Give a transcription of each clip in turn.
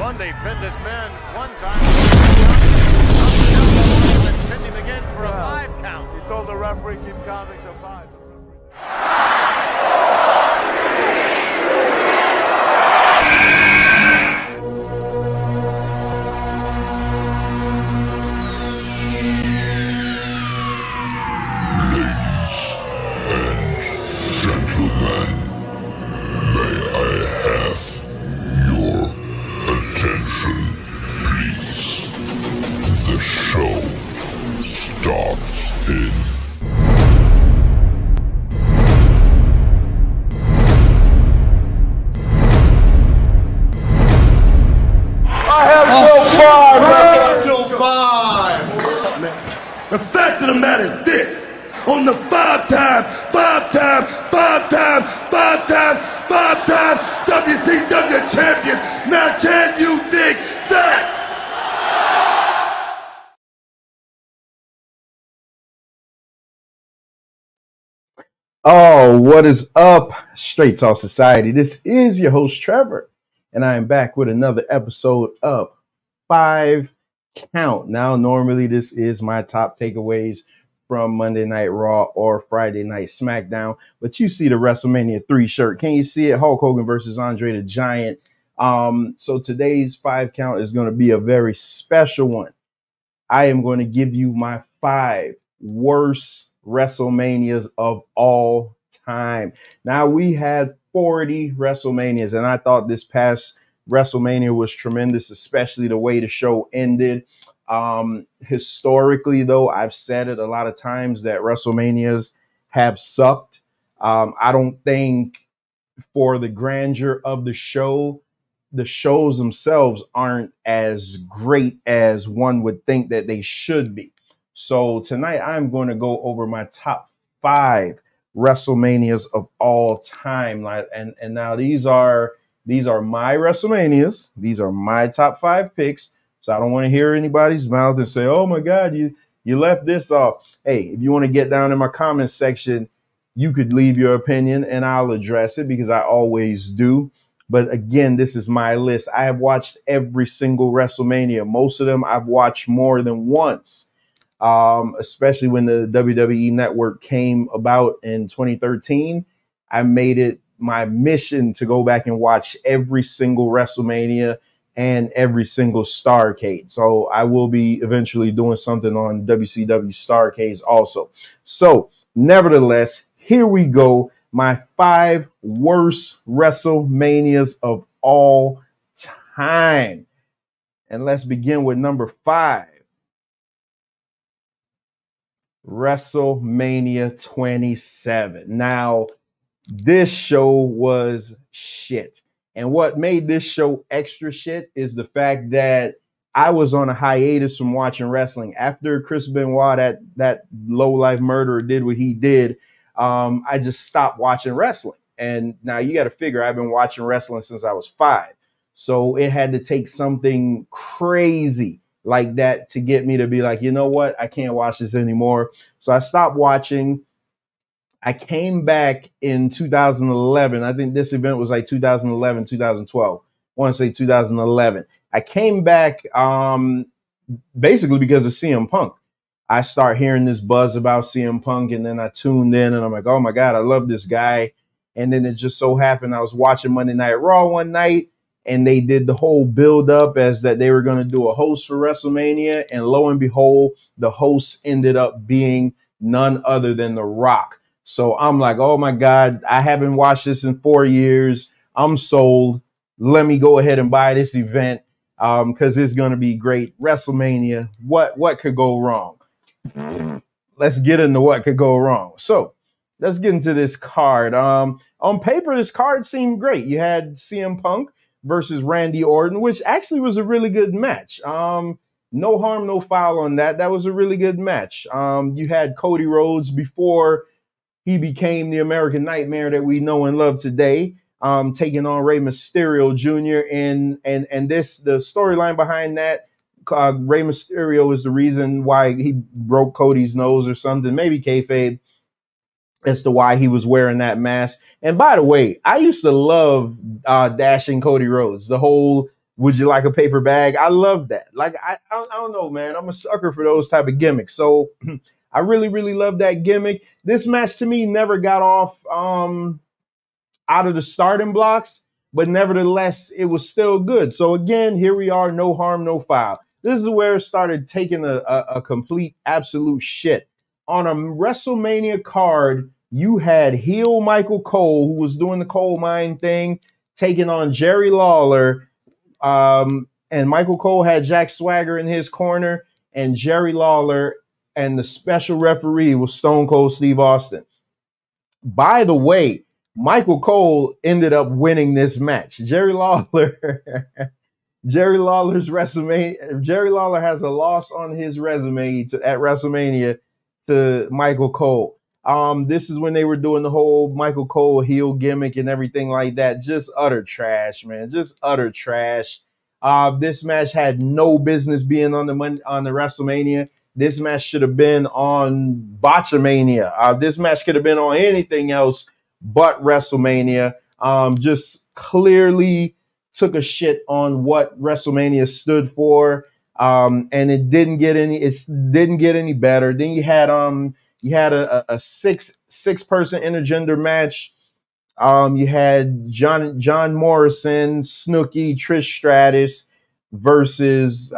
Bundy pinned his man one time. Pinned him again for a 5 count. He told the referee keep counting to 5. The fact of the matter is this: on the five-time WCW champion, now can you dig that? Oh, what is up, Straight Talk Society? This is your host, Trevor, and I am back with another episode of 5 Count. Now, normally this is my top takeaways from Monday Night Raw or Friday Night SmackDown, but you see the WrestleMania 3 shirt. Can you see it? Hulk Hogan versus Andre the Giant. So today's 5 Count is going to be a very special one. I am going to give you my 5 worst WrestleManias of all time. Now, we had 40 WrestleManias, and I thought this past WrestleMania was tremendous, especially the way the show ended. Historically, though, I've said it a lot of times that WrestleManias have sucked. I don't think for the grandeur of the show, the shows themselves aren't as great as one would think that they should be. So tonight I'm going to go over my top 5 WrestleManias of all time. And now these are my WrestleManias. These are my top 5 picks. So I don't want to hear anybody's mouth and say, oh my God, you left this off. Hey, if you want to get down in my comments section, you could leave your opinion and I'll address it because I always do. But again, this is my list. I have watched every single WrestleMania. Most of them I've watched more than once, especially when the WWE Network came about in 2013. I made it my mission to go back and watch every single WrestleMania and every single Starrcade. So I will be eventually doing something on WCW Starrcades also. So nevertheless, here we go. My 5 worst WrestleManias of all time. And let's begin with number 5. WrestleMania 27. Now, this show was shit. And what made this show extra shit is the fact that I was on a hiatus from watching wrestling. After Chris Benoit, that low-life murderer, did what he did, I just stopped watching wrestling. And now you got to figure I've been watching wrestling since I was 5. So it had to take something crazy like that to get me to be like, you know what? I can't watch this anymore. So I stopped watching. I came back in 2011. I think this event was like 2011, 2012. I want to say 2011. I came back basically because of CM Punk. I start hearing this buzz about CM Punk, and then I tuned in, and I'm like, oh my God, I love this guy. And then it just so happened I was watching Monday Night Raw one night, and they did the whole build up as that they were going to do a host for WrestleMania. And lo and behold, the host ended up being none other than The Rock. So I'm like, oh my God, I haven't watched this in 4 years. I'm sold. Let me go ahead and buy this event because it's going to be great. WrestleMania, what could go wrong? Let's get into what could go wrong. So let's get into this card. On paper, this card seemed great. You had CM Punk versus Randy Orton, which actually was a really good match. No harm, no foul on that. That was a really good match. You had Cody Rhodes before he became the American Nightmare that we know and love today, taking on Rey Mysterio Jr. And the storyline behind that, Rey Mysterio is the reason why he broke Cody's nose or something, maybe kayfabe, as to why he was wearing that mask. And by the way, I used to love dashing Cody Rhodes, the whole Would you like a paper bag? I love that. Like, I don't know, man. I'm a sucker for those type of gimmicks. So I really, really love that gimmick. This match to me never got off out of the starting blocks, but nevertheless, it was still good. So again, here we are, no harm, no foul. This is where it started taking a complete, absolute shit. On a WrestleMania card, you had heel Michael Cole, who was doing the coal mine thing, taking on Jerry Lawler. And Michael Cole had Jack Swagger in his corner, and Jerry Lawler, and the special referee was Stone Cold Steve Austin. By the way, Michael Cole ended up winning this match. Jerry Lawler's WrestleMania. Jerry Lawler has a loss on his resume at WrestleMania to Michael Cole. This is when they were doing the whole Michael Cole heel gimmick and everything like that. Just utter trash, man. Just utter trash. This match had no business being on the WrestleMania. This match should have been on Botchamania. This match could have been on anything else but WrestleMania. Just clearly took a shit on what WrestleMania stood for. And it didn't get any better. Then you had a six person intergender match. You had John Morrison, Snooki, Trish Stratus versus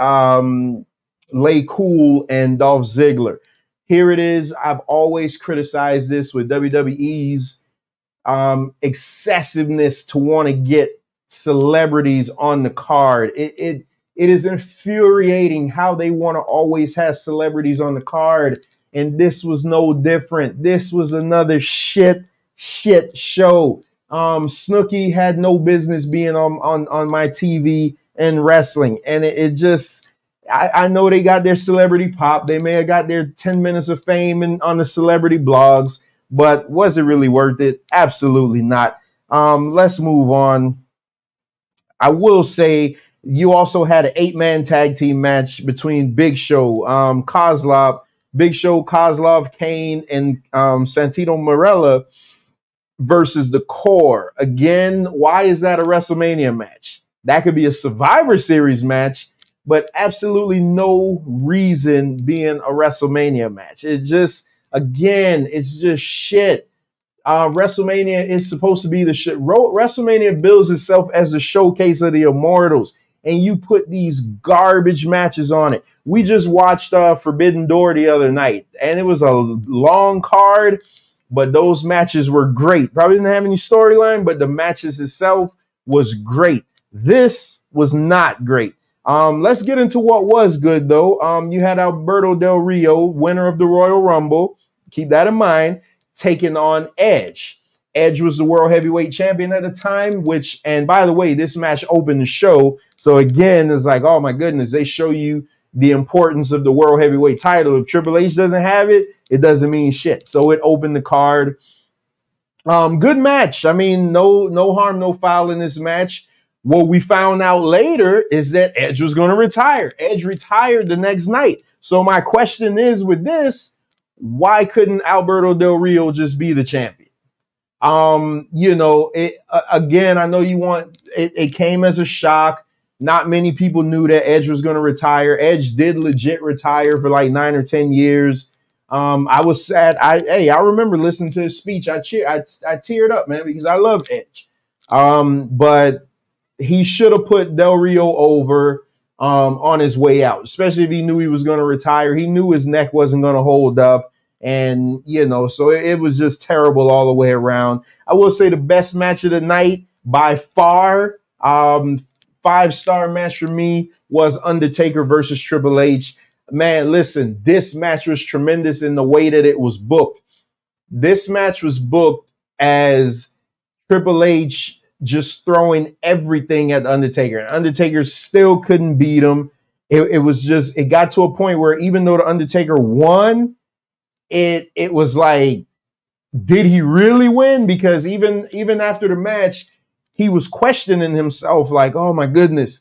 Lay Cool and Dolph Ziggler. Here it is. I've always criticized this with WWE's excessiveness to want to get celebrities on the card. It is infuriating how they want to always have celebrities on the card, and this was no different. This was another shit show. Snooki had no business being on my TV and wrestling, and it just. I know they got their celebrity pop. They may have got their 10 minutes of fame on the celebrity blogs, but was it really worth it? Absolutely not. Let's move on. I will say you also had an 8-man tag team match between Big Show, Kozlov, Kane, and Santino Marella versus the Core. Again, why is that a WrestleMania match? That could be a Survivor Series match, but absolutely no reason being a WrestleMania match. It's just shit. WrestleMania is supposed to be the shit. WrestleMania bills itself as a showcase of the Immortals, and you put these garbage matches on it. We just watched Forbidden Door the other night, and it was a long card, but those matches were great. Probably didn't have any storyline, but the matches itself was great. This was not great. Let's get into what was good, though. You had Alberto Del Rio, winner of the Royal Rumble. Keep that in mind. Taking on Edge. Edge was the World Heavyweight Champion at the time, and by the way, this match opened the show. So again, it's like, oh my goodness, they show you the importance of the World Heavyweight title. If Triple H doesn't have it, it doesn't mean shit. So it opened the card. Good match. I mean, no harm, no foul in this match. What we found out later is that Edge was going to retire. Edge retired the next night. So my question is with this, why couldn't Alberto Del Rio just be the champion? Again, I know it came as a shock. Not many people knew that Edge was going to retire. Edge did legit retire for like 9 or 10 years. I was sad. I remember listening to his speech. I teared up, man, because I love Edge. But he should have put Del Rio over on his way out, especially if he knew he was going to retire. He knew his neck wasn't going to hold up. And, so it was just terrible all the way around. I will say the best match of the night by far, 5-star match for me, was Undertaker versus Triple H. Man, listen, this match was tremendous in the way that it was booked. This match was booked as Triple H just throwing everything at Undertaker. And Undertaker still couldn't beat him. It got to a point where even though the Undertaker won, it was like, did he really win? Because even after the match, he was questioning himself like, oh my goodness.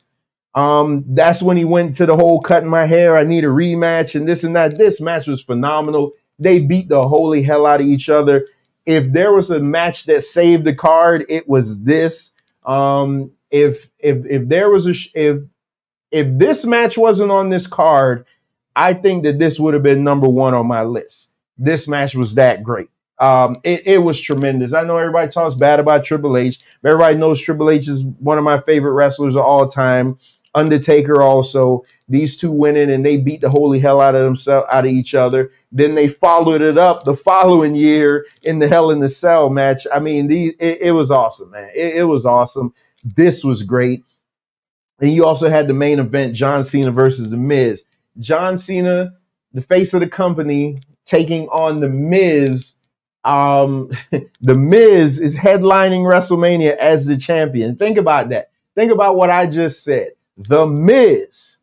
That's when he went to the whole cutting my hair, I need a rematch and this and that. This match was phenomenal. They beat the holy hell out of each other. If there was a match that saved the card, it was this. if there was if this match wasn't on this card, I think that this would have been number one on my list. This match was that great. It was tremendous. I know everybody talks bad about Triple H, but everybody knows Triple H is one of my favorite wrestlers of all time. Undertaker also. These two went in and they beat the holy hell out of each other. Then they followed it up the following year in the Hell in the Cell match. I mean, it was awesome, man. It was awesome. This was great. And you also had the main event, John Cena versus The Miz. John Cena, the face of the company, taking on The Miz. The Miz is headlining WrestleMania as the champion. Think about that. Think about what I just said. The Miz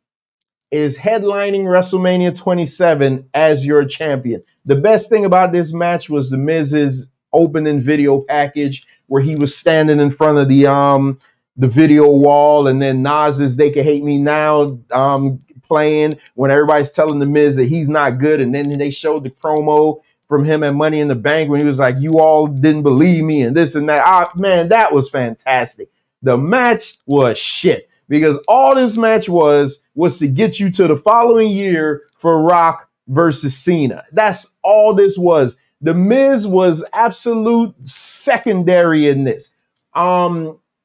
is headlining WrestleMania 27 as your champion. The best thing about this match was The Miz's opening video package where he was standing in front of the video wall, and then Nas's "They Can Hate Me Now" playing when everybody's telling The Miz that he's not good. And then they showed the promo from him at Money in the Bank when he was like, "You all didn't believe me," and this and that. Man, that was fantastic. The match was shit because all this match was to get you to the following year for Rock versus Cena. That's all this was. The Miz was absolute secondary in this.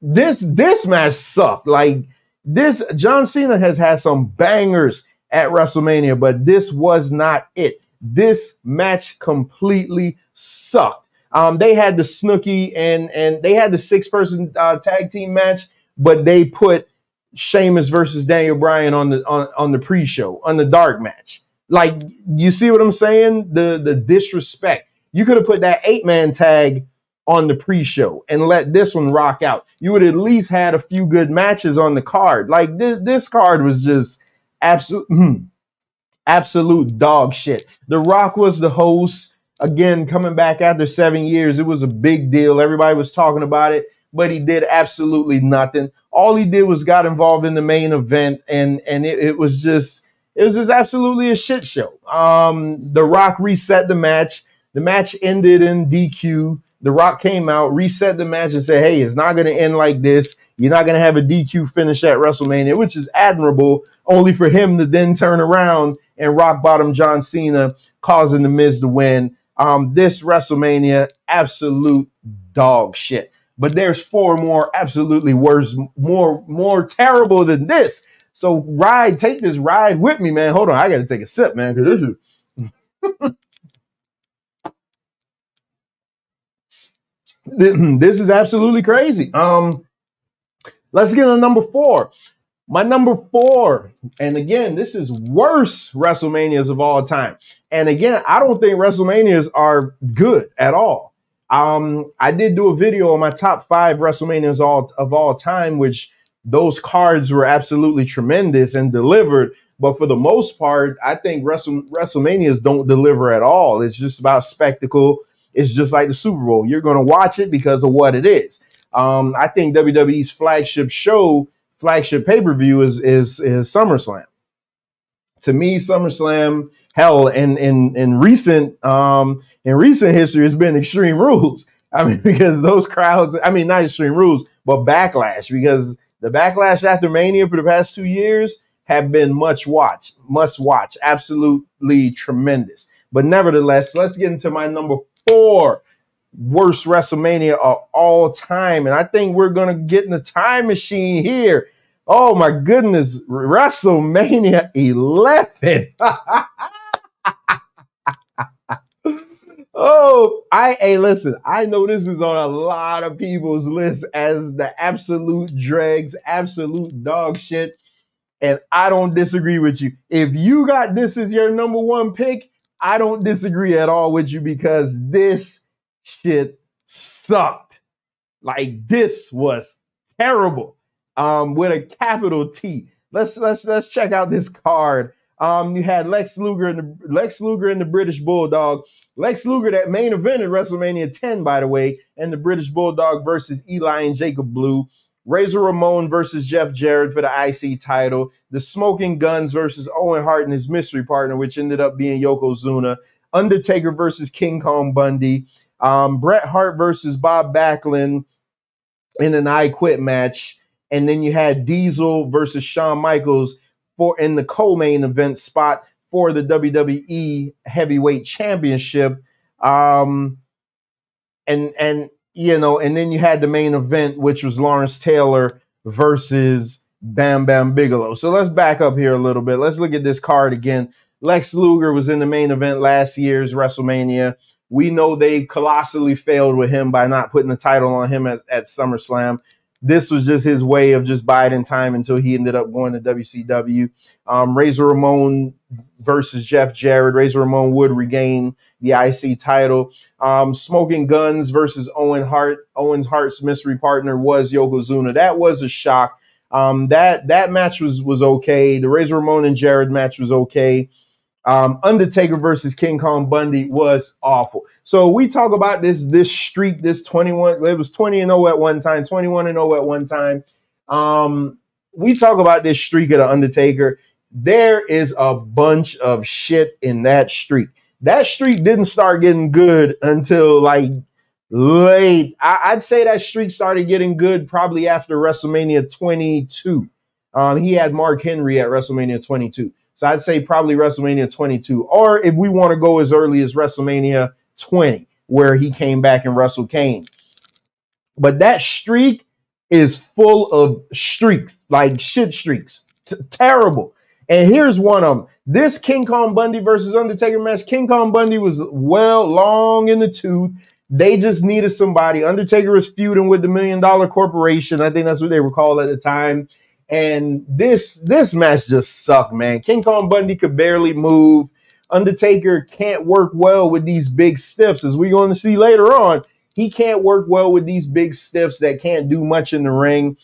This match sucked. Like this, John Cena has had some bangers at WrestleMania, but this was not it. This match completely sucked. They had the Snooki and they had the 6-person tag team match, but they put Sheamus versus Daniel Bryan on the pre-show, on the dark match. Like, you see what I'm saying? The disrespect. You could have put that 8-man tag on the pre-show and let this one rock out. You would at least had a few good matches on the card. Like this card was just absolute dog shit. The Rock was the host. Again, coming back after 7 years, it was a big deal. Everybody was talking about it, but he did absolutely nothing. All he did was got involved in the main event, and it was just absolutely a shit show. The Rock reset the match. The match ended in DQ. The Rock came out, reset the match, and said, "Hey, it's not going to end like this. You're not going to have a DQ finish at WrestleMania," which is admirable, only for him to then turn around and rock bottom John Cena, causing The Miz to win. This WrestleMania, absolute dog shit. But there's 4 more absolutely worse, more terrible than this. So take this ride with me, man. Hold on, I got to take a sip, man, because this is... This is absolutely crazy. Let's get on number 4. My number 4, and again, this is worst WrestleManias of all time. And again, I don't think WrestleManias are good at all. I did do a video on my top 5 WrestleManias of all time, which those cards were absolutely tremendous and delivered. But for the most part, I think WrestleManias don't deliver at all. It's just about spectacle. It's just like the Super Bowl. You're going to watch it because of what it is. I think WWE's flagship pay-per-view is SummerSlam. To me, SummerSlam, hell, in recent history, has been Extreme Rules. I mean, because those crowds, I mean, not Extreme Rules, but Backlash, because the Backlash after Mania for the past 2 years have been must watch, absolutely tremendous. But nevertheless, let's get into my number 4 worst WrestleMania of all time. And I think we're going to get in the time machine here. Oh my goodness. WrestleMania 11. Hey, listen, I know this is on a lot of people's list as the absolute dregs, absolute dog shit. And I don't disagree with you. If you got this as your number 1 pick, I don't disagree at all with you, because this shit sucked. Like, this was terrible. With a capital T. Let's check out this card. You had Lex Luger and the British Bulldog. Lex Luger, that main event at WrestleMania 10, by the way, and the British Bulldog versus Eli and Jacob Blue. Razor Ramon versus Jeff Jarrett for the IC title. The Smoking Guns versus Owen Hart and his mystery partner, which ended up being Yokozuna. Undertaker versus King Kong Bundy. Bret Hart versus Bob Backlund in an I Quit match. and then you had Diesel versus Shawn Michaels in the co-main event spot for the WWE Heavyweight Championship. And then you had the main event, which was Lawrence Taylor versus Bam Bam Bigelow. So let's back up here a little bit. Let's look at this card again. Lex Luger was in the main event last year's WrestleMania. We know they colossally failed with him by not putting the title on him at SummerSlam. This was just his way of just biding time until he ended up going to WCW. Razor Ramon versus Jeff Jarrett. Razor Ramon would regain the IC title. Smoking Guns versus Owen Hart. Owen Hart's mystery partner was Yokozuna. That was a shock. That match was okay. The Razor Ramon and Jarrett match was okay. Undertaker versus King Kong Bundy was awful. So we talk about this streak, this 21, it was 20-0 at one time, 21-0 at one time. We talk about this streak of the Undertaker. There is a bunch of shit in that streak. That streak didn't start getting good until like late. I'd say that streak started getting good probably after WrestleMania 22. He had Mark Henry at WrestleMania 22. So I'd say probably WrestleMania 22, or if we want to go as early as WrestleMania 20, where he came back and wrestled Kane. But that streak is full of streaks, like shit streaks. Terrible. And here's one of them. This King Kong Bundy versus Undertaker match, King Kong Bundy was long in the tooth. They just needed somebody. Undertaker was feuding with the $1 Million Corporation. I think that's what they were called at the time. And this match just sucked, man. King Kong Bundy could barely move. Undertaker can't work well with these big stiffs, as we're going to see later on. He can't work well with these big stiffs that can't do much in the ring.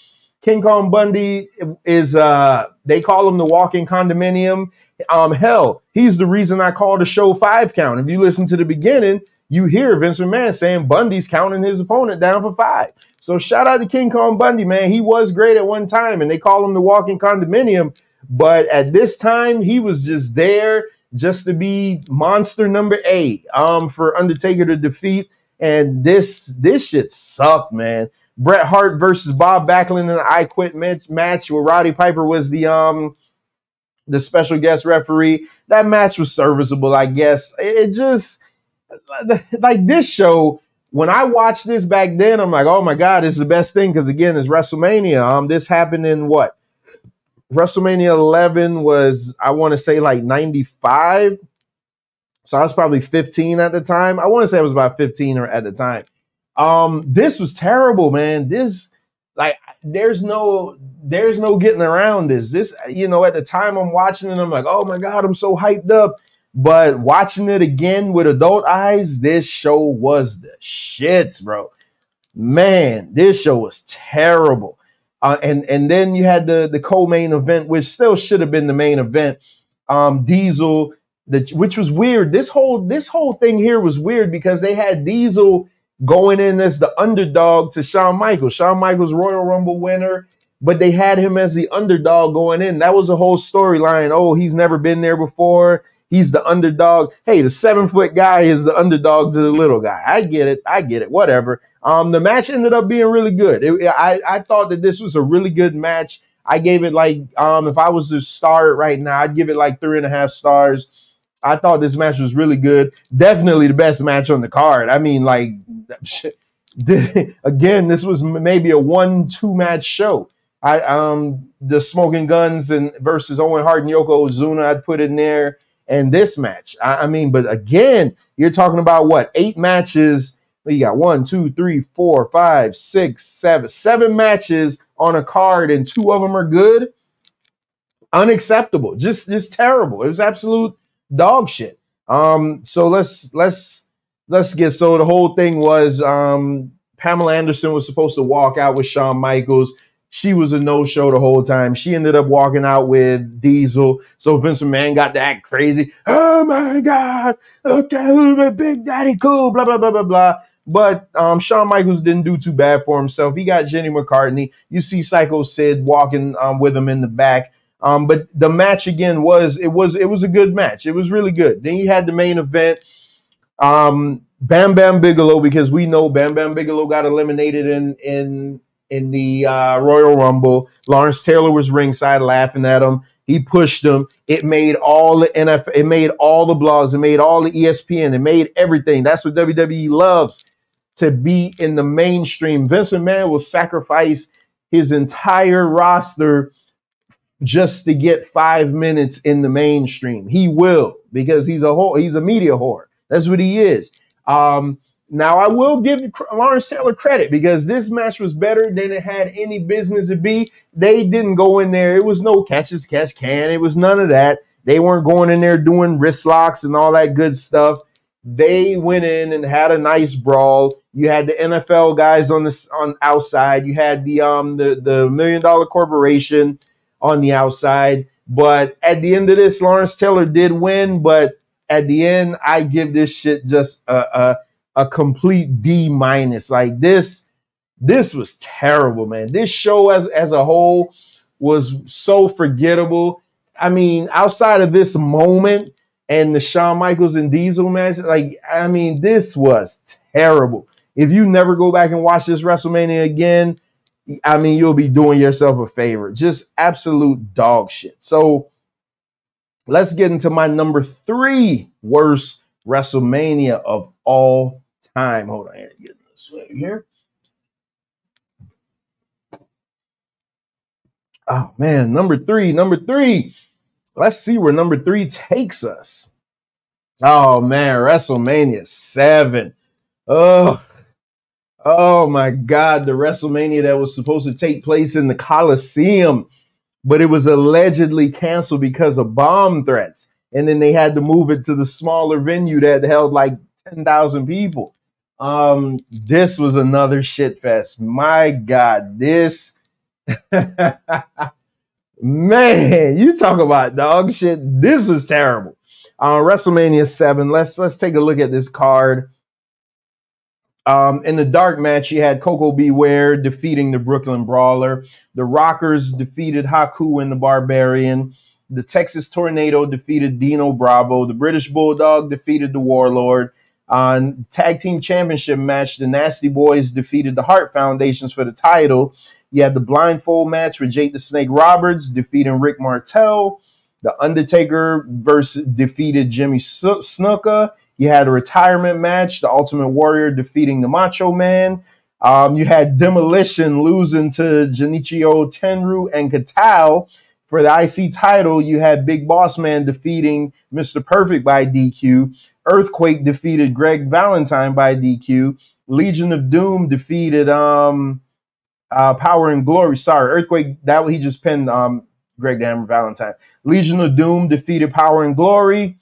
King Kong Bundy is, they call him the walking condominium. Hell, he's the reason I call the show 5 Count. If you listen to the beginning, you hear Vince McMahon saying Bundy's counting his opponent down for 5. So shout out to King Kong Bundy, man. He was great at one time, and they call him the walking condominium. But at this time, he was just there just to be monster number 8 for Undertaker to defeat. And this shit sucked, man. Bret Hart versus Bob Backlund in the I Quit match where Roddy Piper was the special guest referee. That match was serviceable, I guess. It just, like this show, when I watched this back then, I'm like, oh my God, this is the best thing. Because again, it's WrestleMania. This happened in what? WrestleMania 11 was, I want to say like 95. So I was probably 15 at the time. I want to say I was about 15 or at the time. This was terrible, man. This, like, there's no getting around this. This, at the time I'm watching it, I'm like, oh my God, I'm so hyped up. But watching it again with adult eyes, this show was the shits, bro. Man, this show was terrible. And then you had the co-main event, which still should have been the main event. Diesel, which was weird. This whole thing here was weird because they had Diesel going in as the underdog to Shawn Michaels. Shawn Michaels, Royal Rumble winner, but they had him as the underdog going in. That was a whole storyline. Oh, he's never been there before. He's the underdog. Hey, the 7-foot guy is the underdog to the little guy. I get it. Whatever. The match ended up being really good. I thought that this was a really good match. I gave it like, if I was to star it right now, I'd give it like 3.5 stars. I thought this match was really good. Definitely the best match on the card. I mean, like, again, this was maybe a 1-2 match show. The Smoking Guns versus Owen Hart and Yokozuna, I'd put in there. And this match, I mean, but again, you're talking about what, 8 matches? You got 1, 2, 3, 4, 5, 6, 7 matches on a card, and 2 of them are good. Unacceptable, just terrible. It was absolute dog shit. So let's get, so the whole thing was Pamela Anderson was supposed to walk out with Shawn Michaels. She was a no-show the whole time. She ended up walking out with Diesel. So Vince McMahon got to act crazy. Oh my God. Okay, Big Daddy cool, blah, blah, blah, blah, blah. But Shawn Michaels didn't do too bad for himself. He got Jenny McCartney. You see Psycho Sid walking with him in the back. But the match again was a good match. It was really good. Then you had the main event. Bam Bam Bigelow, because we know Bam Bam Bigelow got eliminated in in the Royal Rumble. Lawrence Taylor was ringside laughing at him. He pushed him. It made all the NFL, it made all the blogs, it made all the ESPN, it made everything. That's what WWE loves, to be in the mainstream. Vince McMahon will sacrifice his entire roster just to get 5 minutes in the mainstream. He will, because he's a media whore. That's what he is. Now I will give Lawrence Taylor credit, because this match was better than it had any business to be. They didn't go in there. It was no catch can. It was none of that. They weren't going in there doing wrist locks and all that good stuff. They went in and had a nice brawl. You had the NFL guys on outside. You had the $1 million corporation on the outside. But at the end of this, Lawrence Taylor did win. But at the end, I give this shit just a complete D-. Like this was terrible, man. This show as a whole was so forgettable. I mean, outside of this moment and the Shawn Michaels and Diesel match, this was terrible. If you never go back and watch this WrestleMania again, you'll be doing yourself a favor. Just absolute dog shit. So let's get into my number 3 worst WrestleMania of all time. Hold on, I gotta get this way here. Oh man, number three. Let's see where number 3 takes us. Oh man, WrestleMania 7. Oh my God, the WrestleMania that was supposed to take place in the Coliseum, but it was allegedly canceled because of bomb threats. And then they had to move it to the smaller venue that held like 10,000 people. This was another shit fest. My God, this man, you talk about dog shit. This was terrible. WrestleMania 7. Let's take a look at this card. In the dark match, you had Coco Beware defeating the Brooklyn Brawler. The Rockers defeated Haku and the Barbarian. The Texas Tornado defeated Dino Bravo. The British Bulldog defeated the Warlord. On Tag Team Championship match, the Nasty Boys defeated the Hart Foundations for the title. You had the blindfold match with Jake the Snake Roberts defeating Rick Martel. The Undertaker defeated Jimmy Snuka. You had a retirement match, the Ultimate Warrior defeating the Macho Man. You had Demolition losing to Junichiro Tenryu and Katal. For the IC title, you had Big Boss Man defeating Mr. Perfect by DQ. Earthquake defeated Greg Valentine by DQ. Legion of Doom defeated Power and Glory. Sorry, Earthquake, he just pinned Greg the Hammer Valentine. Legion of Doom defeated Power and Glory.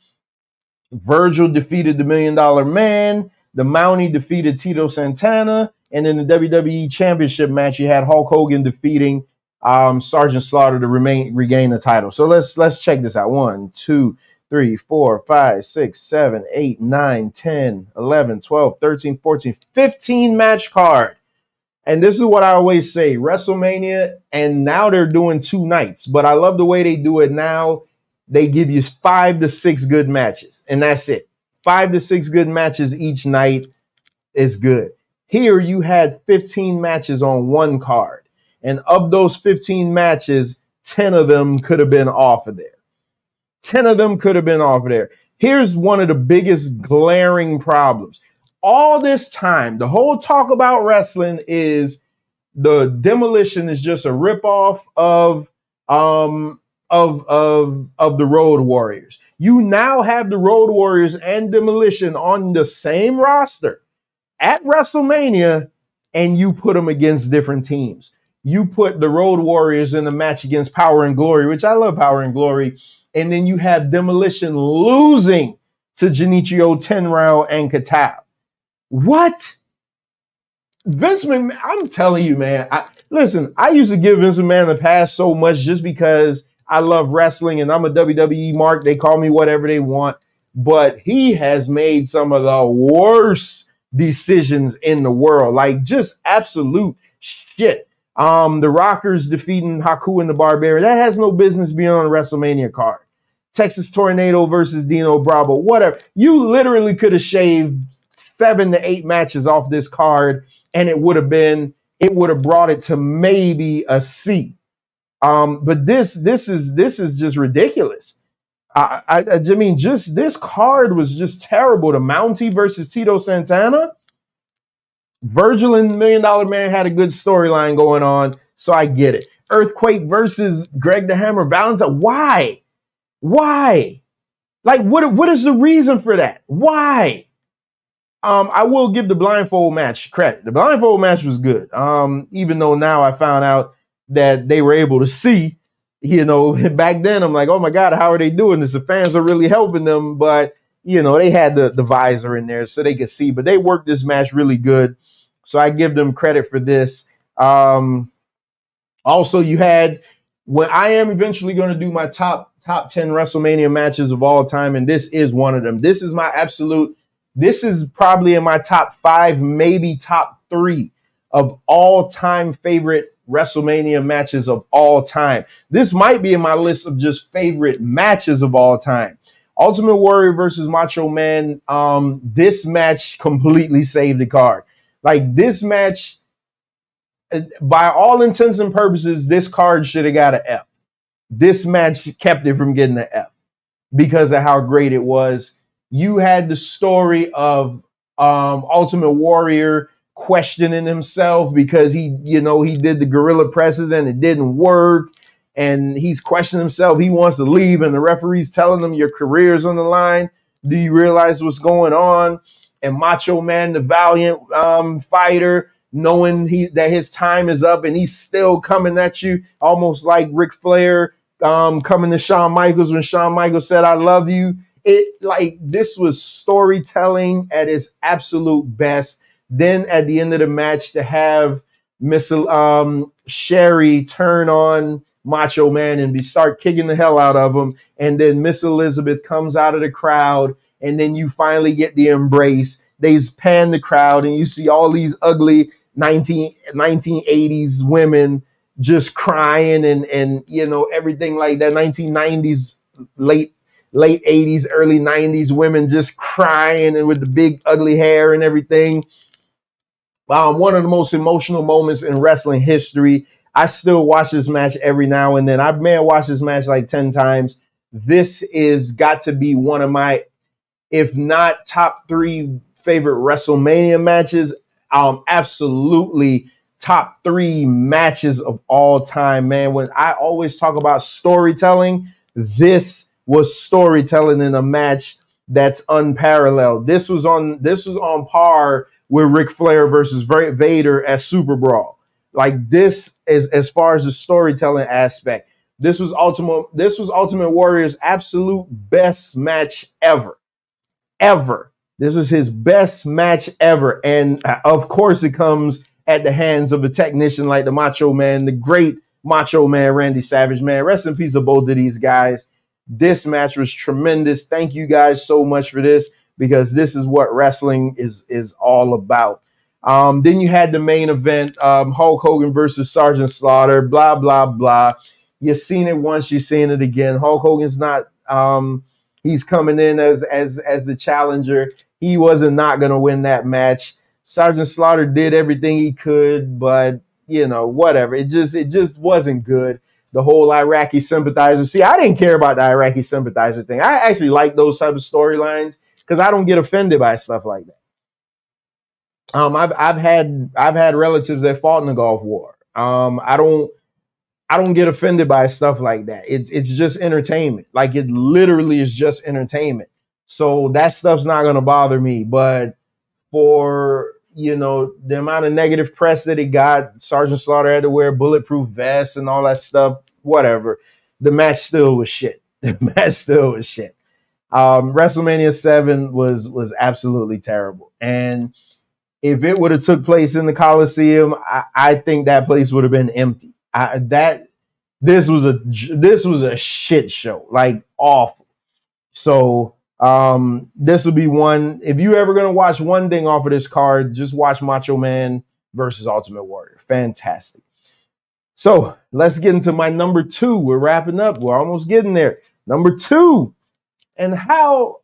Virgil defeated the $1 Million Man. The Mountie defeated Tito Santana. And in the WWE Championship match, you had Hulk Hogan defeating Sergeant Slaughter to regain the title. So let's check this out. 1, 2, 3, 4, 5, 6, 7, 8, 9, 10, 11, 12, 13, 14, 15 match card. And this is what I always say, WrestleMania, and now they're doing 2 nights, but I love the way they do it now. They give you 5 to 6 good matches, and that's it. 5 to 6 good matches each night is good. Here you had 15 matches on one card, and of those 15 matches, 10 of them could have been off of there. 10 of them could have been off of there. Here's one of the biggest glaring problems. All this time, the whole talk about wrestling is the Demolition is just a ripoff of the Road Warriors. You now have the Road Warriors and Demolition on the same roster at WrestleMania, and you put them against different teams. You put the Road Warriors in a match against Power and Glory, which I love Power and Glory, and then you have Demolition losing to Junichiro Tenryu and Katal. What? Vince McMahon, I'm telling you, man. Listen, I used to give Vince McMahon the pass so much just because I love wrestling and I'm a WWE mark. They call me whatever they want. But he has made some of the worst decisions in the world. Like, just absolute shit. The Rockers defeating Haku and the Barbarian. That has no business being on a WrestleMania card. Texas Tornado versus Dino Bravo. Whatever. You literally could have shaved 7 to 8 matches off this card, and it would have been it would have brought it to maybe a C. But this is just ridiculous. I mean, just this card was just terrible. The Mountie versus Tito Santana. Virgil and Million Dollar Man had a good storyline going on, so I get it. Earthquake versus Greg the Hammer Valentine. Why? Why? Like, what is the reason for that? Why? I will give the blindfold match credit. The blindfold match was good. Even though now I found out that they were able to see, you know, back then I'm like, oh my God, how are they doing this? The fans are really helping them, but you know, they had the visor in there so they could see, but they worked this match really good. So I give them credit for this. Also, you had, when I am eventually going to do my top 10 WrestleMania matches of all time, and this is one of them. This is my absolute, this is probably in my top 5, maybe top 3 of all-time favorite WrestleMania matches of all time. This might be in my list of just favorite matches of all time. Ultimate Warrior versus Macho Man. This match completely saved the card. Like, this match, by all intents and purposes, this card should have got an F. This match kept it from getting an F because of how great it was. You had the story of Ultimate Warrior questioning himself because he did the gorilla presses and it didn't work. And he's questioning himself. He wants to leave. And the referee's telling him your career's on the line. Do you realize what's going on? And Macho Man, the valiant fighter, knowing that his time is up and he's still coming at you, almost like Ric Flair coming to Shawn Michaels when Shawn Michaels said, I love you. This was storytelling at its absolute best. Then at the end of the match, to have Miss Sherry turn on Macho Man and start kicking the hell out of him. And then Miss Elizabeth comes out of the crowd, and then you finally get the embrace. They pan the crowd, and you see all these ugly 1980s women just crying and you know, everything like that. 1990s, late 80s, early 90s women just crying and with the big ugly hair and everything. One of the most emotional moments in wrestling history. I still watch this match every now and then. I may have watched this match like 10 times. This is got to be one of my, if not top 3 favorite WrestleMania matches. Absolutely top 3 matches of all time, man. When I always talk about storytelling, this was storytelling in a match that's unparalleled. This was on par with Ric Flair versus Vader at Super Brawl. Like, this is, as far as the storytelling aspect, this was Ultimate Warrior's absolute best match ever. This is his best match ever. And of course it comes at the hands of a technician like the Macho Man, the great Macho Man, Randy Savage, man. Rest in peace of both of these guys. This match was tremendous. Thank you guys so much for this, because this is what wrestling is all about. Then you had the main event, Hulk Hogan versus Sergeant Slaughter, blah, blah, blah. You've seen it once, you've seen it again. Hulk Hogan's not, he's coming in as the challenger. He wasn't not going to win that match. Sergeant Slaughter did everything he could, but, you know, whatever. It just wasn't good. The whole Iraqi sympathizer. See, I didn't care about the Iraqi sympathizer thing. I actually like those type of storylines because I don't get offended by stuff like that. I've had relatives that fought in the Gulf War. I don't get offended by stuff like that. It's just entertainment. Like, it literally is just entertainment. So that stuff's not gonna bother me. But for, you know, the amount of negative press that it got, Sergeant Slaughter had to wear bulletproof vests and all that stuff, whatever. The match still was shit. WrestleMania 7 was absolutely terrible. And if it would have took place in the Coliseum, I think that place would have been empty. This was a shit show, like awful. So this will be one. If you ever gonna watch one thing off of this card, just watch Macho Man versus Ultimate Warrior. Fantastic. So let's get into my number 2. We're wrapping up. We're almost getting there. Number 2, and how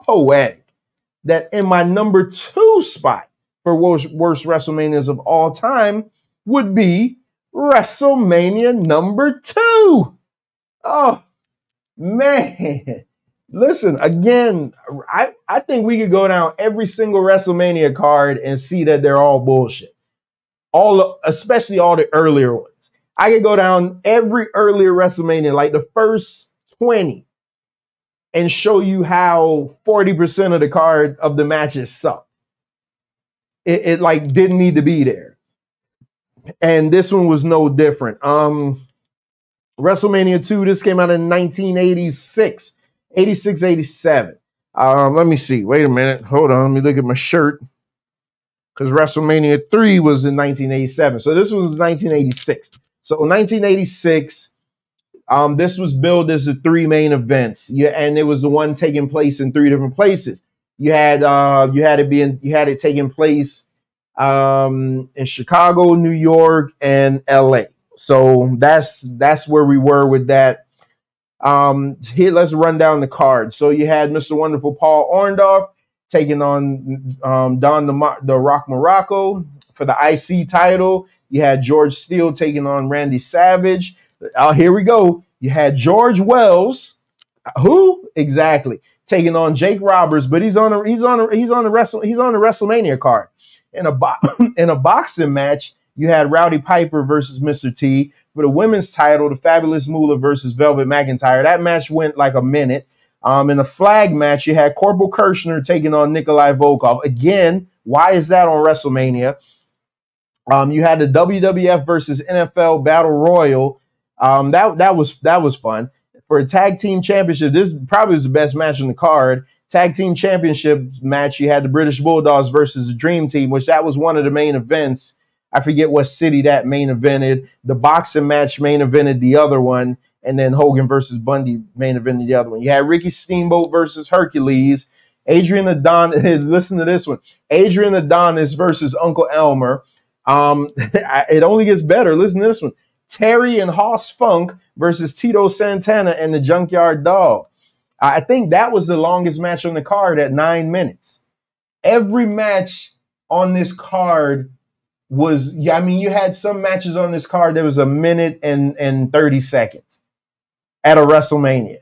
poetic that in my number 2 spot for worst WrestleManias of all time would be WrestleMania number 2. Oh, man. Listen, again, I think we could go down every single WrestleMania card and see that they're all bullshit. Especially all the earlier ones. I could go down every earlier WrestleMania, like the first 20, and show you how 40% of the card of the matches suck. It like didn't need to be there. And this one was no different. WrestleMania 2, this came out in 1986, 86, 87. Let me see. Wait a minute. Hold on. Let me look at my shirt. Because WrestleMania 3 was in 1987. So this was 1986. So 1986, this was billed as the 3 main events. Yeah, and it was the one taking place in 3 different places. You had it taking place in Chicago, New York, and LA. So that's where we were with that. Here, let's run down the card. So you had Mr. Wonderful Paul Orndorff taking on Don the Rock Morocco for the IC title. You had George Steele taking on Randy Savage. Here we go. You had George Wells, who exactly, taking on Jake Roberts, but he's on the WrestleMania card. In a boxing match, you had Rowdy Piper versus Mr. T. For the women's title, the Fabulous Moolah versus Velvet McIntyre. That match went like a minute. In a flag match, you had Corporal Kirshner taking on Nikolai Volkov. Again, why is that on WrestleMania? You had the WWF versus NFL Battle Royal. That was fun. For a tag team championship, this probably was the best match on the card. Tag team championship match, you had the British Bulldogs versus the Dream Team, which that was one of the main events. I forget what city that main evented. The boxing match main evented the other one, and then Hogan versus Bundy main evented the other one. You had Ricky Steamboat versus Hercules. Adrian Adonis, listen to this one. Adrian Adonis versus Uncle Elmer. It only gets better. Listen to this one. Terry and Hoss Funk versus Tito Santana and the Junkyard Dog. I think that was the longest match on the card at 9 minutes. Every match on this card was, you had some matches on this card that was a minute and 30 seconds at a WrestleMania.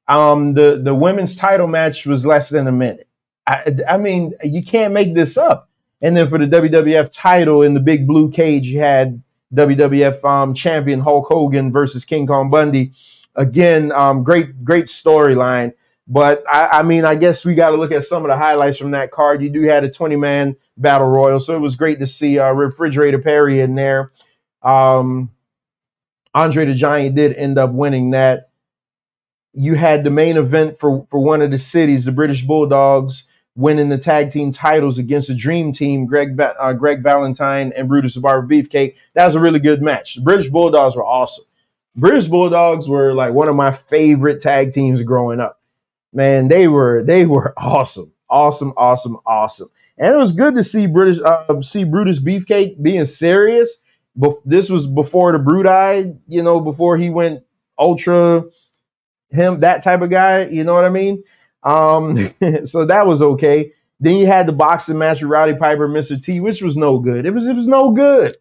The women's title match was less than a minute. I mean, you can't make this up. And then for the WWF title in the big blue cage, you had WWF champion Hulk Hogan versus King Kong Bundy. Again, great storyline. But I guess we got to look at some of the highlights from that card. You do had a 20-man battle royal, so it was great to see Refrigerator Perry in there. Andre the Giant did end up winning that. You had the main event for one of the cities, the British Bulldogs, winning the tag team titles against the Dream Team, Greg Valentine and Brutus the Barber Beefcake. That was a really good match. The British Bulldogs were awesome. British Bulldogs were like one of my favorite tag teams growing up. Man, they were awesome. Awesome. And it was good to see Brutus Beefcake being serious. But this was before the Brute Eye, before he went ultra, that type of guy, you know what I mean? So that was okay. Then you had the boxing match with Rowdy Piper and Mr. T, which was no good. It was no good.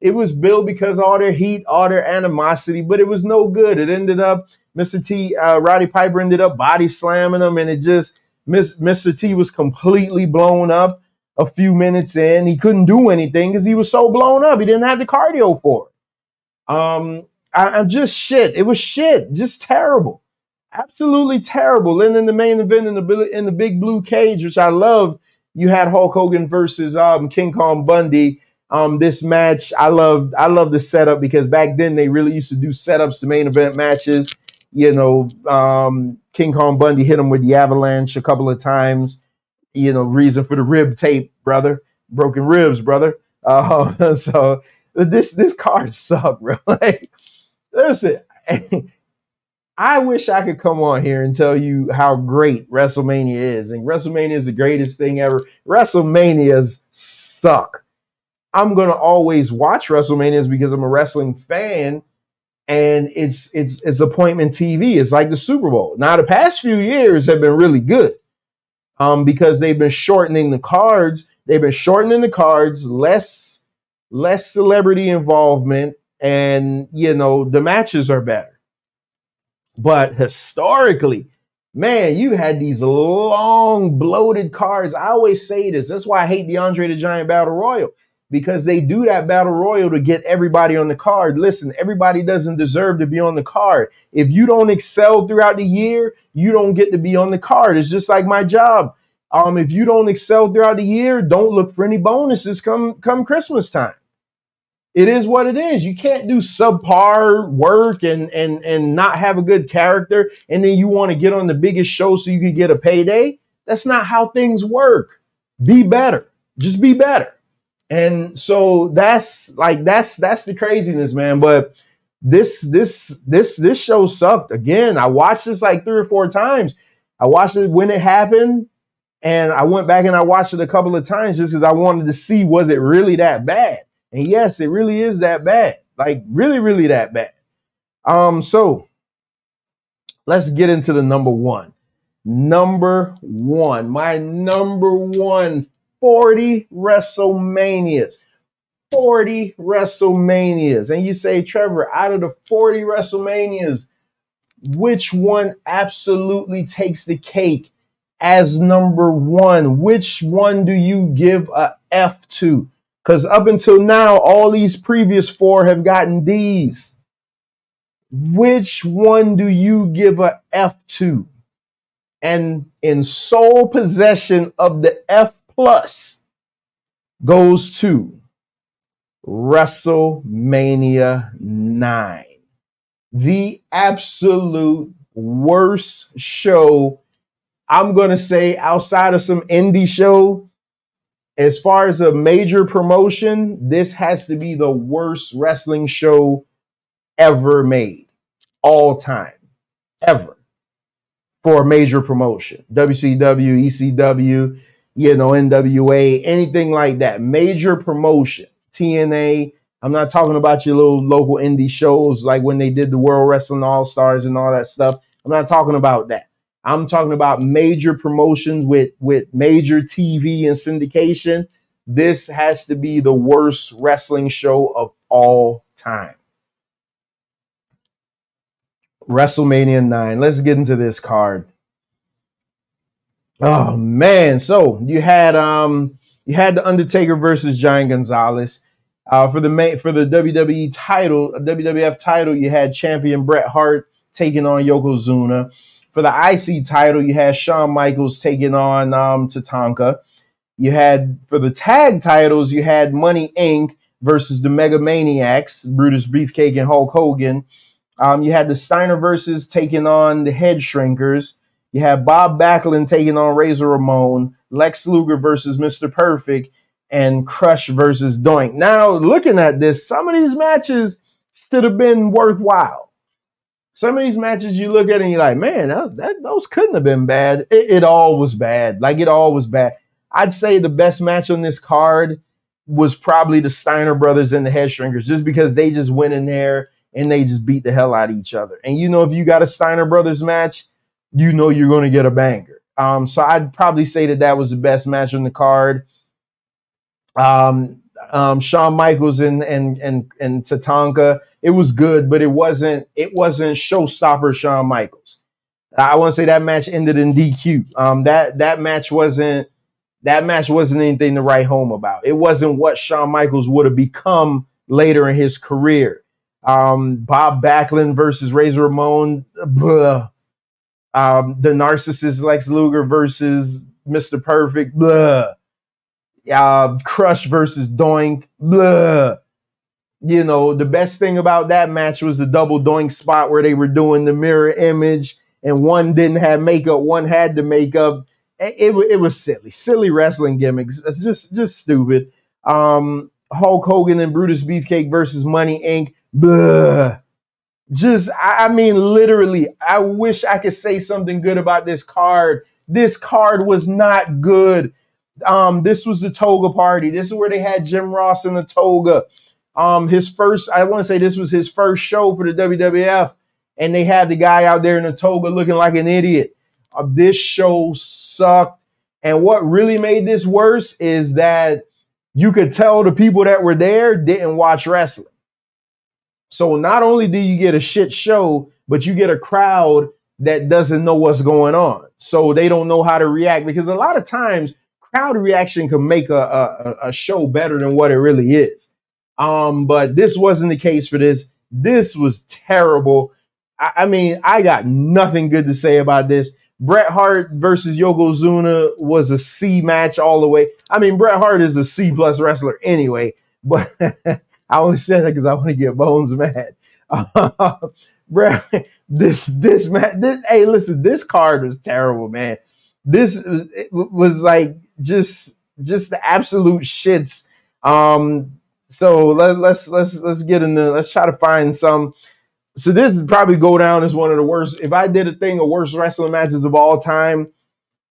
It was billed because of all their heat, all their animosity, but it was no good. It ended up, Mr. T, Rowdy Piper ended up body slamming him, and Mr. T was completely blown up a few minutes in. He couldn't do anything because he was so blown up. He didn't have the cardio for it. I'm just shit. It was shit. Just terrible. Absolutely terrible. And then the main event in the big blue cage, which I loved, you had Hulk Hogan versus King Kong Bundy. This match, I love the setup because back then they really used to do setups to main event matches. King Kong Bundy hit him with the avalanche a couple of times. Reason for the rib tape, brother. Broken ribs, brother. So this card sucked, bro. Like, listen, I wish I could come on here and tell you how great WrestleMania is. And WrestleMania is the greatest thing ever. WrestleManias suck. I'm going to always watch WrestleManias because I'm a wrestling fan, and it's appointment TV. It's like the Super Bowl. Now, the past few years have been really good because they've been shortening the cards, They've been shortening the cards, less celebrity involvement, and the matches are better. But historically, man, you had these long, bloated cards. I always say this. That's why I hate the Andre the Giant Battle Royal, because they do that Battle Royal to get everybody on the card. Listen, everybody doesn't deserve to be on the card. If you don't excel throughout the year, you don't get to be on the card. It's just like my job. If you don't excel throughout the year, don't look for any bonuses come Christmas time. It is what it is. You can't do subpar work and not have a good character, and then you want to get on the biggest show so you can get a payday. That's not how things work. Be better. Just be better. And so that's the craziness, man. But this show sucked. Again, I watched this like 3 or 4 times. I watched it when it happened, and I went back and I watched it a couple of times just because I wanted to see, was it really that bad? And yes, it really is that bad. Like really, really that bad. So let's get into the number one. Number one, my number one, 40 WrestleManias. 40 WrestleManias. And you say, Trevor, out of the 40 WrestleManias, which one absolutely takes the cake as number one? Which one do you give a F to? Because up until now, all these previous 4 have gotten D's. Which one do you give a F to? And in sole possession of the F plus goes to WrestleMania 9. The absolute worst show, I'm going to say, outside of some indie show. As far as a major promotion, this has to be the worst wrestling show ever made. All time. Ever. For a major promotion. WCW, ECW, NWA, anything like that. Major promotion. TNA. I'm not talking about your little local indie shows like when they did the World Wrestling All-Stars and all that stuff. I'm not talking about that. I'm talking about major promotions with major TV and syndication. This has to be the worst wrestling show of all time. WrestleMania 9. Let's get into this card. Oh man. So you had The Undertaker versus Giant Gonzalez. For the WWE title, WWF title, you had champion Bret Hart taking on Yokozuna. For the IC title, you had Shawn Michaels taking on Tatanka. You had, for the tag titles, you had Money Inc. versus the Mega Maniacs, Brutus Beefcake and Hulk Hogan. You had the Steiner versus taking on the Head Shrinkers. You had Bob Backlund taking on Razor Ramon, Lex Luger versus Mr. Perfect, and Crush versus Doink. Now, looking at this, some of these matches should have been worthwhile. Some of these matches you look at and you're like, man, those couldn't have been bad. It all was bad. Like, it all was bad. I'd say the best match on this card was probably the Steiner brothers and the Head Shrinkers, just because they just went in there and they just beat the hell out of each other. And if you got a Steiner brothers match, you're going to get a banger. So I'd probably say that was the best match on the card. Shawn Michaels and Tatanka, it was good, but it wasn't showstopper Shawn Michaels. I want to say that match ended in DQ. That match wasn't anything to write home about. It wasn't what Shawn Michaels would have become later in his career. Bob Backlund versus Razor Ramon, the narcissist Lex Luger versus Mr. Perfect, blah. Crush versus Doink, blah. The best thing about that match was the double Doink spot where they were doing the mirror image, and one didn't have makeup, one had the makeup. It was silly wrestling gimmicks. It's just stupid. Hulk Hogan and Brutus Beefcake versus Money Inc. Blah. I mean, literally, I wish I could say something good about this card. This card was not good. This was the toga party. This is where they had Jim Ross in the toga. I want to say this was his first show for the WWF, and they had the guy out there in the toga looking like an idiot. This show sucked, And what really made this worse is that you could tell the people that were there didn't watch wrestling. So not only do you get a shit show, but you get a crowd that doesn't know what's going on. So they don't know how to react, because a lot of times crowd reaction can make a show better than what it really is. But this wasn't the case for this. This was terrible. I mean, I got nothing good to say about this. Bret Hart versus Yokozuna was a C match all the way. I mean, Bret Hart is a C+ wrestler anyway, but I only said that because I want to get Bones mad. Bret, this match, hey, listen, this card was terrible, man. This was like just the absolute shits. So let's get in the, let's try to find some. So this would probably go down as one of the worst. If I did a thing of worst wrestling matches of all time,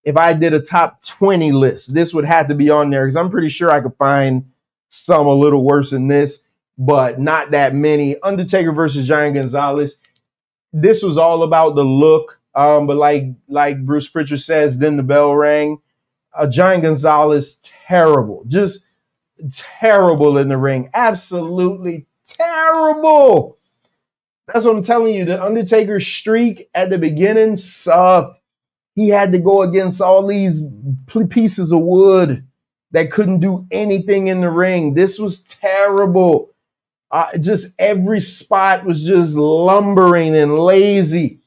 if I did a top 20 list, this would have to be on there, because I'm pretty sure I could find some a little worse than this, but not that many. Undertaker versus Giant Gonzalez. This was all about the look. But like Bruce Pritchard says, then the bell rang. Giant Gonzalez, terrible. Just terrible in the ring. Absolutely terrible. That's what I'm telling you. The Undertaker's streak at the beginning sucked. He had to go against all these pieces of wood that couldn't do anything in the ring. This was terrible. Just every spot was just lumbering and lazy.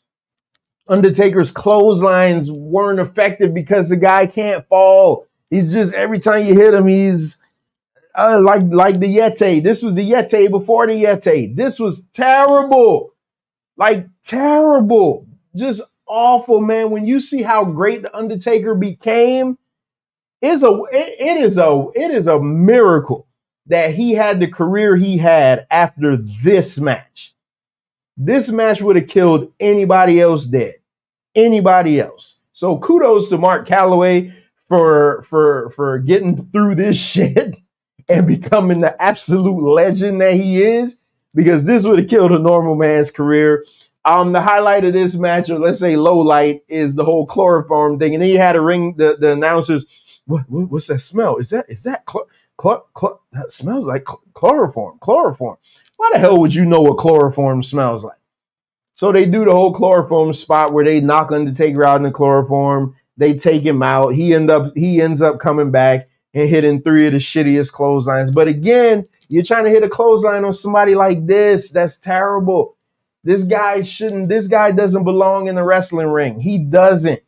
Undertaker's clotheslines weren't effective because the guy can't fall. He's just, every time you hit him, he's like the Yeti. This was the Yeti before the Yeti. This was terrible. Like terrible. Just awful, man. When you see how great the Undertaker became, it is a miracle that he had the career he had after this match. This match would have killed anybody else dead. Anybody else. So kudos to Mark Calloway for getting through this shit and becoming the absolute legend that he is, because this would have killed a normal man's career. The highlight of this match, or let's say low light, is the whole chloroform thing. And then you had to ring the announcers. What's that smell? Is that that smells like chloroform. Why the hell would you know what chloroform smells like? So they do the whole chloroform spot where they knock Undertaker out in the chloroform. They take him out. He ends up coming back and hitting 3 of the shittiest clotheslines. But again, you're trying to hit a clothesline on somebody like this. That's terrible. This guy doesn't belong in the wrestling ring. He doesn't.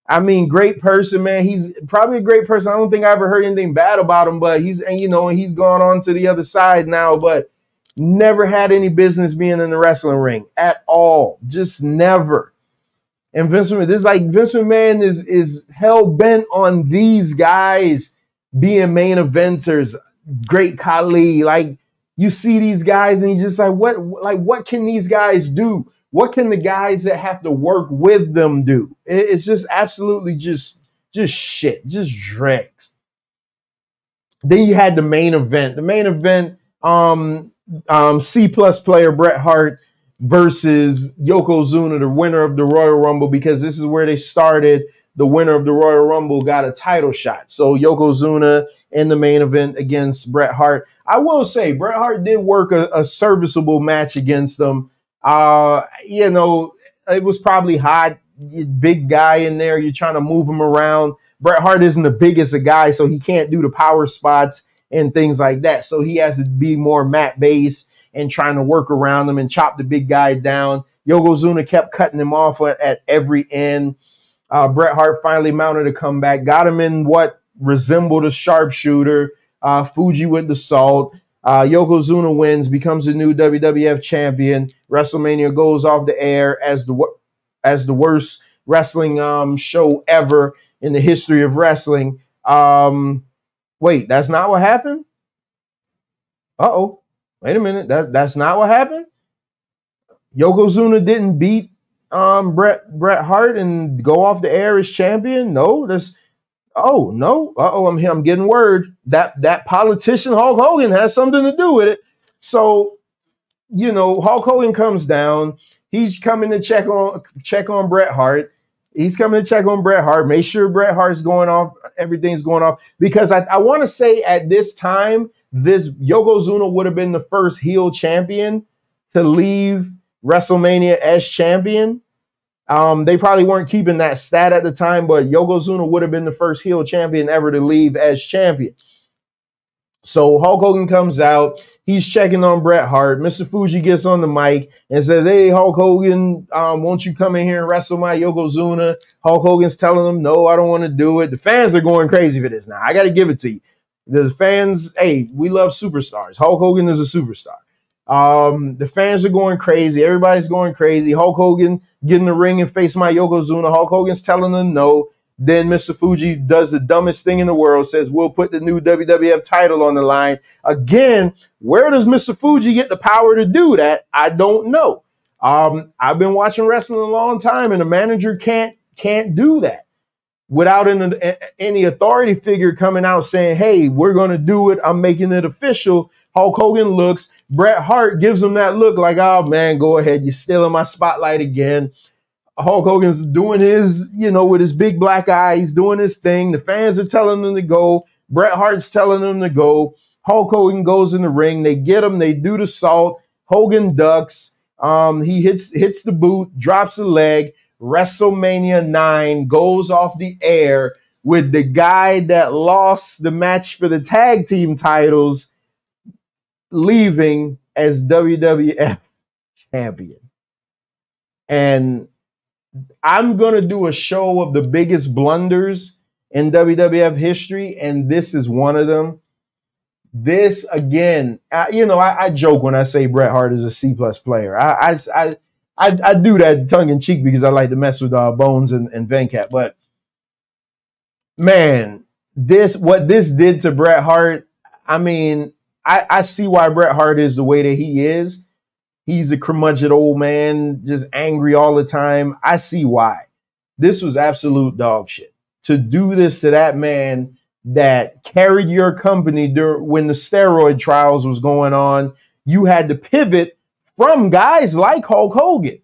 I mean, great person, man. He's probably a great person. I don't think I ever heard anything bad about him, but he's gone on to the other side now, but never had any business being in the wrestling ring at all. Just never. And Vince McMahon is hell bent on these guys being main eventers. Great Khali. Like, you see these guys and you're just like, what can these guys do? What can the guys that have to work with them do? It's just absolutely just shit, just dregs. Then you had the main event. The main event, C+ player Bret Hart versus Yokozuna, the winner of the Royal Rumble, because this is where they started. The winner of the Royal Rumble got a title shot. So Yokozuna in the main event against Bret Hart. I will say Bret Hart did work a serviceable match against them. It was probably hot. Big guy in there. You're trying to move him around. Bret Hart isn't the biggest of guys, so he can't do the power spots and things like that. So he has to be more mat-based and trying to work around him and chop the big guy down. Yokozuna kept cutting him off at every end. Bret Hart finally mounted a comeback, got him in what resembled a sharpshooter. Fuji with the salt. Yokozuna wins, becomes the new WWF champion. WrestleMania goes off the air as the worst wrestling show ever in the history of wrestling. Wait, that's not what happened? Uh-oh. Wait a minute. That's not what happened? Yokozuna didn't beat Bret Hart and go off the air as champion? No, oh no. I'm getting word that politician Hulk Hogan has something to do with it. So, Hulk Hogan comes down. He's coming to check on Bret Hart. He's coming to check on Bret Hart. Make sure Bret Hart's going off. Everything's going off. Because I want to say at this time, this Yokozuna would have been the first heel champion to leave WrestleMania as champion. They probably weren't keeping that stat at the time, but Yokozuna would have been the first heel champion ever to leave as champion. So Hulk Hogan comes out. He's checking on Bret Hart. Mr. Fuji gets on the mic and says, hey, Hulk Hogan, won't you come in here and wrestle my Yokozuna? Hulk Hogan's telling him, no, I don't want to do it. The fans are going crazy for this now. I got to give it to you. The fans, hey, we love superstars. Hulk Hogan is a superstar. The fans are going crazy. Everybody's going crazy. Hulk Hogan get in the ring and face my Yokozuna. Hulk Hogan's telling them no. Then Mr. Fuji does the dumbest thing in the world, says, we'll put the new WWF title on the line. Again, where does Mr. Fuji get the power to do that? I don't know. I've been watching wrestling a long time, and a manager can't do that without any authority figure coming out saying, hey, we're going to do it. I'm making it official. Hulk Hogan looks. Bret Hart gives him that look like, oh, man, go ahead. You're stealing my spotlight again. Hulk Hogan's doing his, with his big black eye, he's doing his thing. The fans are telling him to go. Bret Hart's telling him to go. Hulk Hogan goes in the ring. They get him. They do the salt. Hogan ducks. He hits the boot, drops the leg. WrestleMania 9 goes off the air with the guy that lost the match for the tag team titles leaving as WWF champion. And I'm going to do a show of the biggest blunders in WWF history, and this is one of them. This, again, I joke when I say Bret Hart is a C+ player. I do that tongue-in-cheek because I like to mess with Bones and Venkat. But, man, what this did to Bret Hart, I mean, I see why Bret Hart is the way that he is. He's a curmudgeon old man, just angry all the time. I see why. This was absolute dog shit. To do this to that man that carried your company when the steroid trials was going on, you had to pivot from guys like Hulk Hogan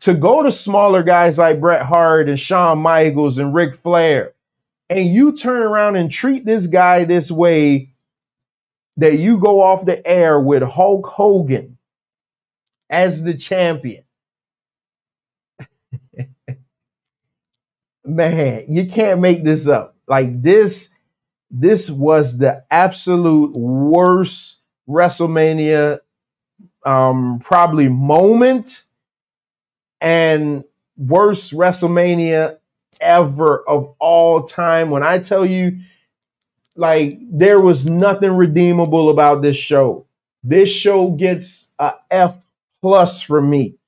to go to smaller guys like Bret Hart and Shawn Michaels and Ric Flair. And you turn around and treat this guy this way, that you go off the air with Hulk Hogan as the champion. Man, you can't make this up. Like this was the absolute worst WrestleMania probably moment and worst WrestleMania ever of all time. When I tell you, like, there was nothing redeemable about this show. This show gets a F+ from me.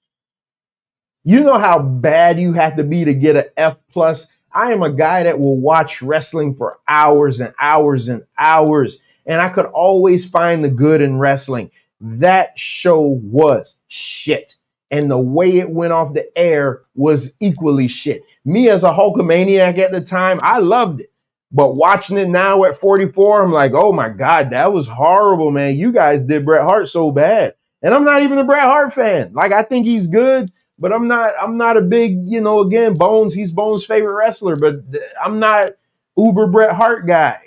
You know how bad you have to be to get an F+. I am a guy that will watch wrestling for hours and hours and hours, and I could always find the good in wrestling. That show was shit. And the way it went off the air was equally shit. Me as a Hulkamaniac at the time, I loved it. But watching it now at 44, I'm like, oh my God, that was horrible, man. You guys did Bret Hart so bad. And I'm not even a Bret Hart fan. Like, I think he's good, but I'm not a big, again, Bones, he's Bones' favorite wrestler, but I'm not uber Bret Hart guy.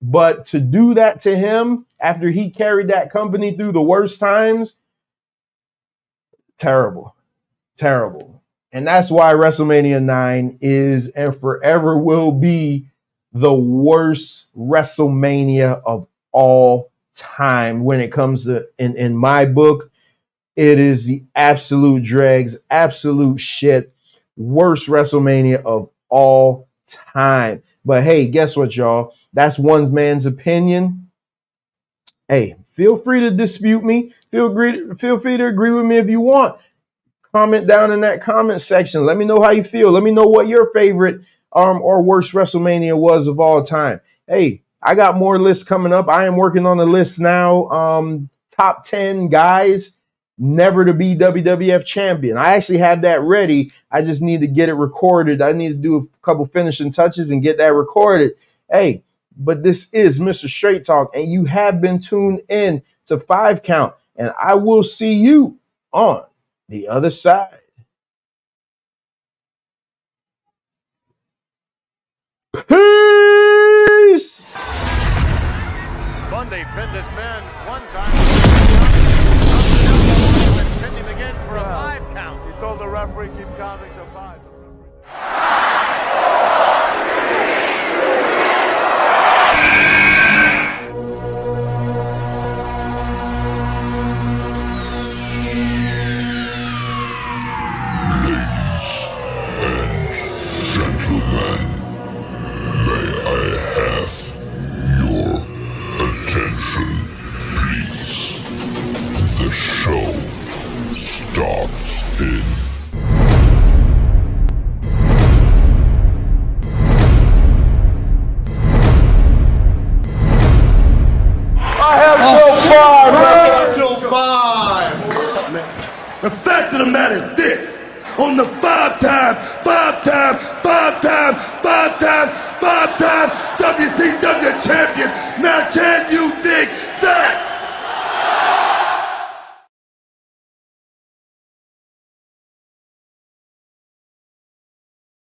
But to do that to him after he carried that company through the worst times, terrible, terrible. And that's why WrestleMania 9 is and forever will be the worst WrestleMania of all time. When it comes to, in my book, it is the absolute dregs, absolute shit, worst WrestleMania of all time. But hey, guess what, y'all? That's one man's opinion. Hey, feel free to dispute me. Feel free to agree with me if you want. Comment down in that comment section. Let me know how you feel. Let me know what your favorite or worst WrestleMania was of all time. Hey, I got more lists coming up. I am working on a list now. Top 10 guys never to be WWF champion. I actually have that ready. I just need to get it recorded. I need to do a couple finishing touches and get that recorded. Hey, but this is Mr. Straight Talk, and you have been tuned in to 5 Count, and I will see you on the other side. Peace! Bundy pinned his man one time. Pinned him again for a 5 count. He told the referee keep counting to 5. Starts in Till 5. The fact of the matter is this. On the 5-time WCW champion, now can you